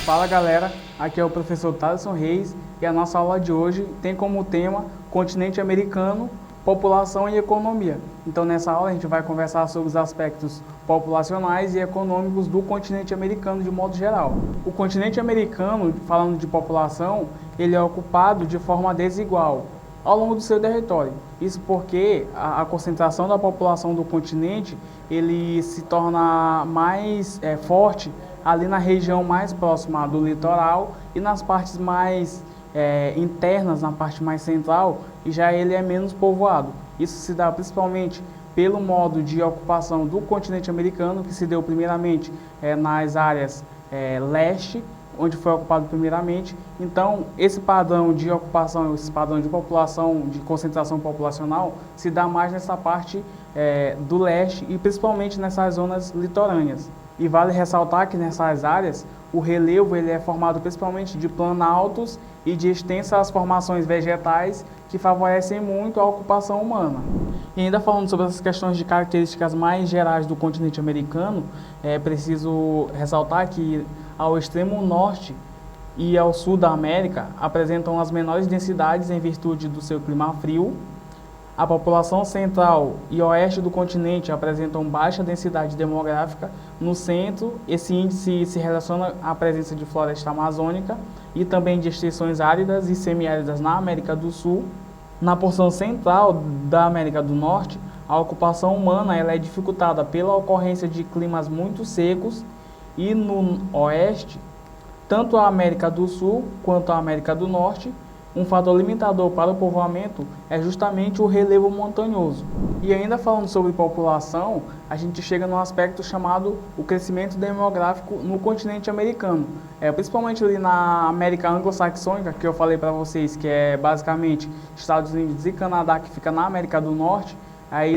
Fala galera, aqui é o professor Thaleson Reis e a nossa aula de hoje tem como tema Continente Americano, População e Economia. Então nessa aula a gente vai conversar sobre os aspectos populacionais e econômicos do continente americano de modo geral. O continente americano, falando de população, ele é ocupado de forma desigual ao longo do seu território. Isso porque a concentração da população do continente ele se torna mais forte ali na região mais próxima do litoral e nas partes mais internas, na parte mais central, e já ele é menos povoado. Isso se dá principalmente pelo modo de ocupação do continente americano, que se deu primeiramente nas áreas leste, onde foi ocupado primeiramente. Então, esse padrão de ocupação, esse padrão de população, de concentração populacional, se dá mais nessa parte do leste e principalmente nessas zonas litorâneas. E vale ressaltar que nessas áreas, o relevo ele é formado principalmente de planaltos e de extensas formações vegetais que favorecem muito a ocupação humana. E ainda falando sobre essas questões de características mais gerais do continente americano, é preciso ressaltar que ao extremo norte e ao sul da América apresentam as menores densidades em virtude do seu clima frio. A população central e oeste do continente apresentam baixa densidade demográfica. No centro, esse índice se relaciona à presença de floresta amazônica e também de extensões áridas e semiáridas na América do Sul. Na porção central da América do Norte, a ocupação humana ela é dificultada pela ocorrência de climas muito secos e no oeste, tanto a América do Sul quanto a América do Norte, um fator limitador para o povoamento é justamente o relevo montanhoso. E ainda falando sobre população, a gente chega num aspecto chamado o crescimento demográfico no continente americano. Principalmente ali na América anglo-saxônica, que eu falei para vocês, que é basicamente Estados Unidos e Canadá, que fica na América do Norte,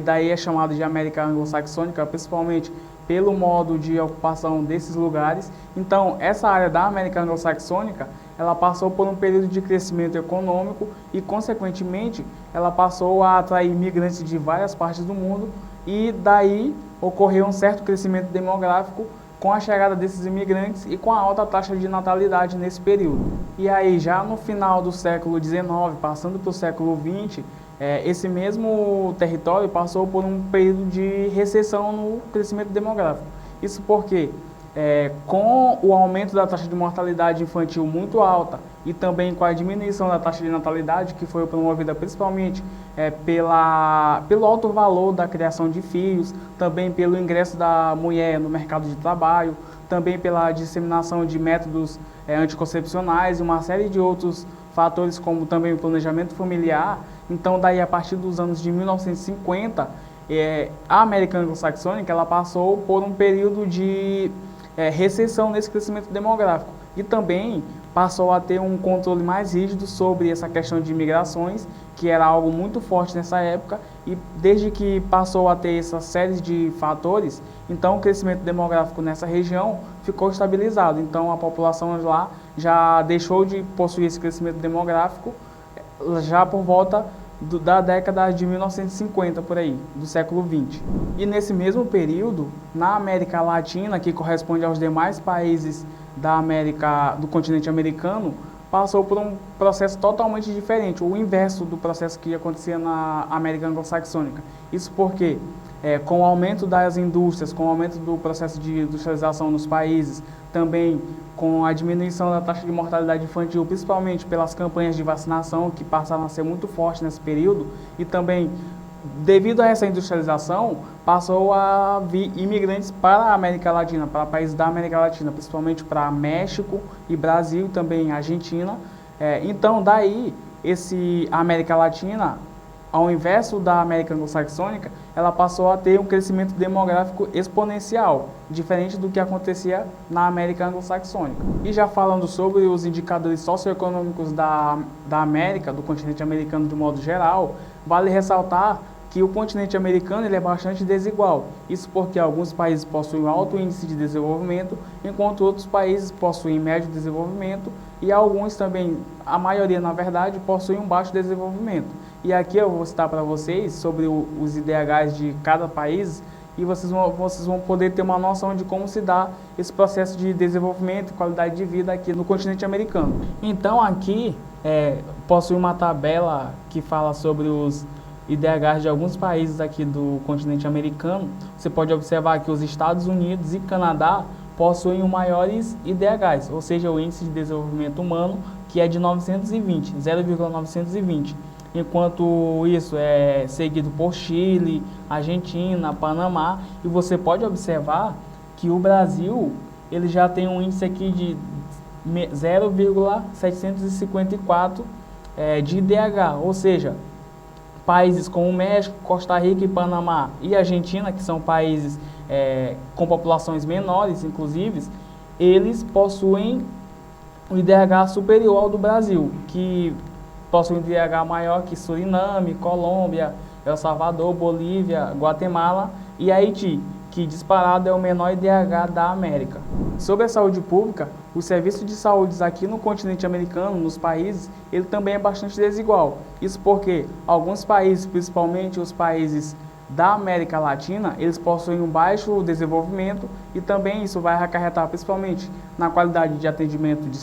daí é chamado de América anglo-saxônica, principalmente pelo modo de ocupação desses lugares. Então, essa área da América anglo-saxônica, ela passou por um período de crescimento econômico e, consequentemente, ela passou a atrair imigrantes de várias partes do mundo e daí ocorreu um certo crescimento demográfico com a chegada desses imigrantes e com a alta taxa de natalidade nesse período. E aí, já no final do século XIX, passando para o século XX, esse mesmo território passou por um período de recessão no crescimento demográfico. Isso porque, com o aumento da taxa de mortalidade infantil muito alta e também com a diminuição da taxa de natalidade, que foi promovida principalmente pelo alto valor da criação de filhos, também pelo ingresso da mulher no mercado de trabalho, também pela disseminação de métodos anticoncepcionais e uma série de outros fatores, como também o planejamento familiar. Então, daí a partir dos anos de 1950, a América anglo-saxônica ela passou por um período de recessão nesse crescimento demográfico e também passou a ter um controle mais rígido sobre essa questão de imigrações, que era algo muito forte nessa época, e desde que passou a ter essa série de fatores, então o crescimento demográfico nessa região ficou estabilizado. Então a população lá já deixou de possuir esse crescimento demográfico já por volta da década de 1950, por aí, do século XX. E nesse mesmo período, na América Latina, que corresponde aos demais países do continente americano, passou por um processo totalmente diferente, o inverso do processo que acontecia na América anglo-saxônica. Isso porque, com o aumento das indústrias, com o aumento do processo de industrialização nos países, também com a diminuição da taxa de mortalidade infantil, principalmente pelas campanhas de vacinação, que passaram a ser muito fortes nesse período, e também, devido a essa industrialização, passou a vir imigrantes para a América Latina, para países da América Latina, principalmente para México e Brasil, e também Argentina. Então, daí, a América Latina, ao inverso da América anglo-saxônica, ela passou a ter um crescimento demográfico exponencial, diferente do que acontecia na América anglo-saxônica. E já falando sobre os indicadores socioeconômicos da América, do continente americano de modo geral, vale ressaltar que o continente americano ele é bastante desigual. Isso porque alguns países possuem um alto índice de desenvolvimento, enquanto outros países possuem médio desenvolvimento e alguns também, a maioria na verdade, possuem um baixo desenvolvimento. E aqui eu vou citar para vocês sobre os IDHs de cada país e vocês vão poder ter uma noção de como se dá esse processo de desenvolvimento e qualidade de vida aqui no continente americano. Então aqui possui uma tabela que fala sobre os IDHs de alguns países aqui do continente americano. Você pode observar que os Estados Unidos e Canadá possuem os maiores IDHs, ou seja, o Índice de Desenvolvimento Humano, que é de 920, 0,920. Enquanto isso é seguido por Chile, Argentina, Panamá, e você pode observar que o Brasil ele já tem um índice aqui de 0,754 de IDH, ou seja, países como México, Costa Rica e Panamá e Argentina, que são países com populações menores, inclusive, eles possuem o IDH superior ao do Brasil, que possui um IDH maior que Suriname, Colômbia, El Salvador, Bolívia, Guatemala e Haiti, que disparado é o menor IDH da América. Sobre a saúde pública, o serviço de saúde aqui no continente americano, nos países, ele também é bastante desigual. Isso porque alguns países, principalmente os países da América Latina, eles possuem um baixo desenvolvimento e também isso vai acarretar principalmente na qualidade de atendimento de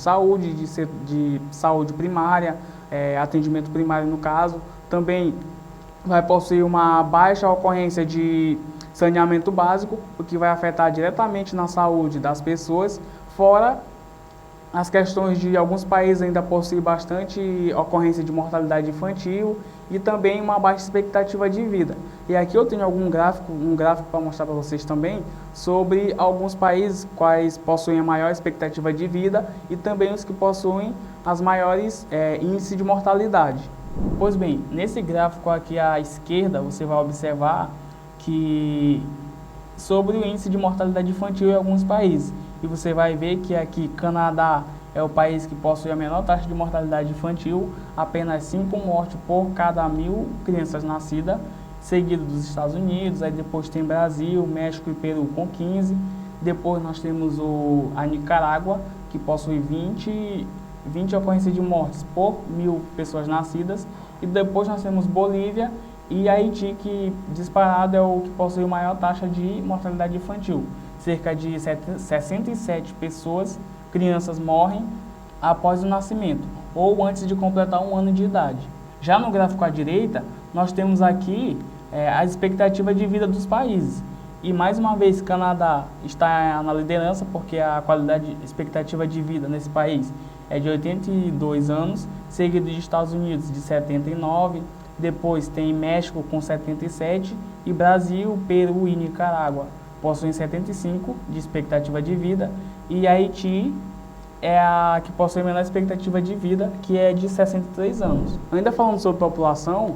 saúde primária, atendimento primário no caso, também vai possuir uma baixa ocorrência de saneamento básico, o que vai afetar diretamente na saúde das pessoas, fora as questões de alguns países ainda possuem bastante ocorrência de mortalidade infantil e também uma baixa expectativa de vida. E aqui eu tenho um gráfico para mostrar para vocês também sobre alguns países quais possuem a maior expectativa de vida e também os que possuem as maiores índices de mortalidade. Pois bem, nesse gráfico aqui à esquerda você vai observar que sobre o índice de mortalidade infantil em alguns países. E você vai ver que aqui Canadá é o país que possui a menor taxa de mortalidade infantil, apenas 5 mortes por cada 1.000 crianças nascidas, seguido dos Estados Unidos, aí depois tem Brasil, México e Peru com 15, depois nós temos a Nicarágua, que possui 20 ocorrências de mortes por 1.000 pessoas nascidas, e depois nós temos Bolívia e Haiti, que disparado é o que possui a maior taxa de mortalidade infantil. Cerca de 67 crianças morrem após o nascimento ou antes de completar 1 ano de idade. Já no gráfico à direita, nós temos aqui a expectativa de vida dos países. E mais uma vez, Canadá está na liderança porque a expectativa de vida nesse país é de 82 anos, seguido dos Estados Unidos de 79, depois tem México com 77 e Brasil, Peru e Nicarágua possuem 75 de expectativa de vida, e Haiti é a que possui a menor expectativa de vida, que é de 63 anos. Ainda falando sobre população,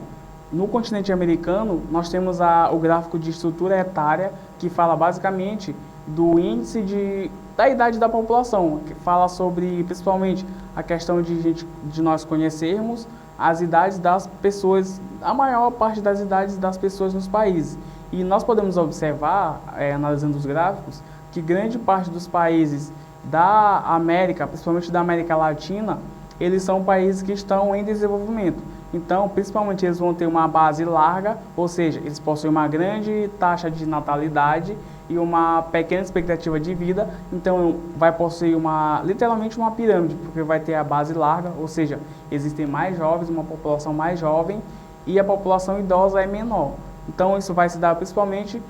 no continente americano nós temos o gráfico de estrutura etária, que fala basicamente do índice da idade da população, que fala sobre principalmente a questão de nós conhecermos as idades das pessoas, a maior parte das idades das pessoas nos países. E nós podemos observar, analisando os gráficos, que grande parte dos países da América, principalmente da América Latina, eles são países que estão em desenvolvimento. Então, principalmente, eles vão ter uma base larga, ou seja, eles possuem uma grande taxa de natalidade e uma pequena expectativa de vida. Então, vai possuir literalmente uma pirâmide, porque vai ter a base larga, ou seja, existem mais jovens, uma população mais jovem, e a população idosa é menor. Então, isso vai se dar principalmente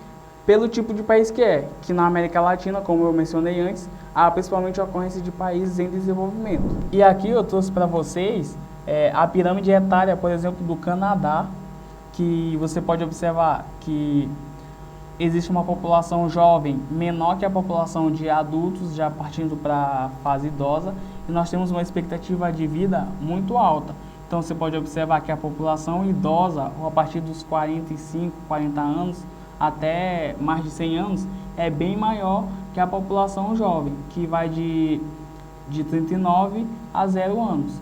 pelo tipo de país que na América Latina, como eu mencionei antes, há principalmente a ocorrência de países em desenvolvimento. E aqui eu trouxe para vocês a pirâmide etária, por exemplo, do Canadá, que você pode observar que existe uma população jovem menor que a população de adultos, já partindo para a fase idosa, e nós temos uma expectativa de vida muito alta. Então, você pode observar que a população idosa, ou a partir dos 45, 40 anos, até mais de 100 anos, é bem maior que a população jovem, que vai de 39 a 0 anos.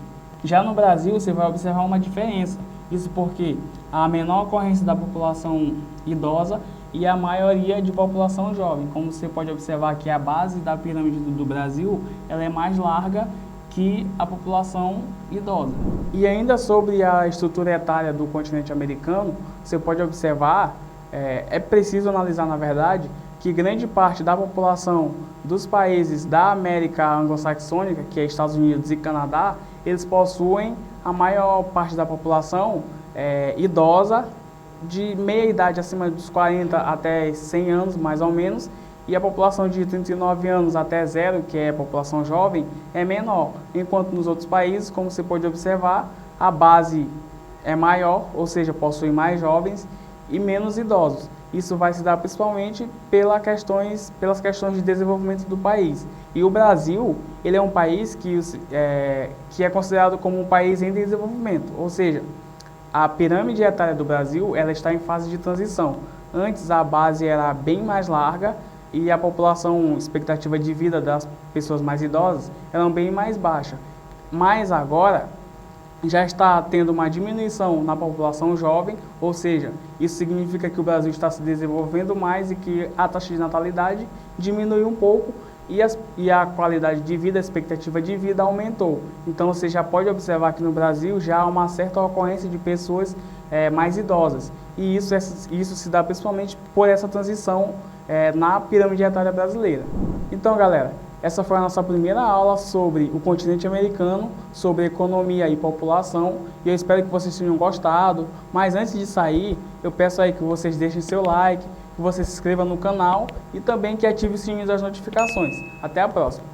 Já no Brasil, você vai observar uma diferença. Isso porque a menor ocorrência da população idosa e a maioria de população jovem. Como você pode observar que a base da pirâmide do Brasil, ela é mais larga que a população idosa. E ainda sobre a estrutura etária do continente americano, você pode observar É preciso analisar, na verdade, que grande parte da população dos países da América anglo-saxônica, que é Estados Unidos e Canadá, eles possuem a maior parte da população idosa, de meia idade acima dos 40 até 100 anos, mais ou menos, e a população de 39 anos até zero, que é a população jovem, é menor. Enquanto nos outros países, como você pode observar, a base é maior, ou seja, possui mais jovens e menos idosos. Isso vai se dar principalmente pelas questões de desenvolvimento do país. E o Brasil, ele é um país que é considerado como um país em desenvolvimento, ou seja, a pirâmide etária do Brasil, ela está em fase de transição. Antes a base era bem mais larga e a população, expectativa de vida das pessoas mais idosas era bem mais baixa. Mas agora já está tendo uma diminuição na população jovem, ou seja, isso significa que o Brasil está se desenvolvendo mais e que a taxa de natalidade diminuiu um pouco e a qualidade de vida, a expectativa de vida aumentou. Então você já pode observar que no Brasil já há uma certa ocorrência de pessoas mais idosas. E isso se dá principalmente por essa transição na pirâmide etária brasileira. Então, galera, essa foi a nossa primeira aula sobre o continente americano, sobre economia e população, e eu espero que vocês tenham gostado. Mas antes de sair, eu peço aí que vocês deixem seu like, que você se inscreva no canal e também que ative o sininho das notificações. Até a próxima!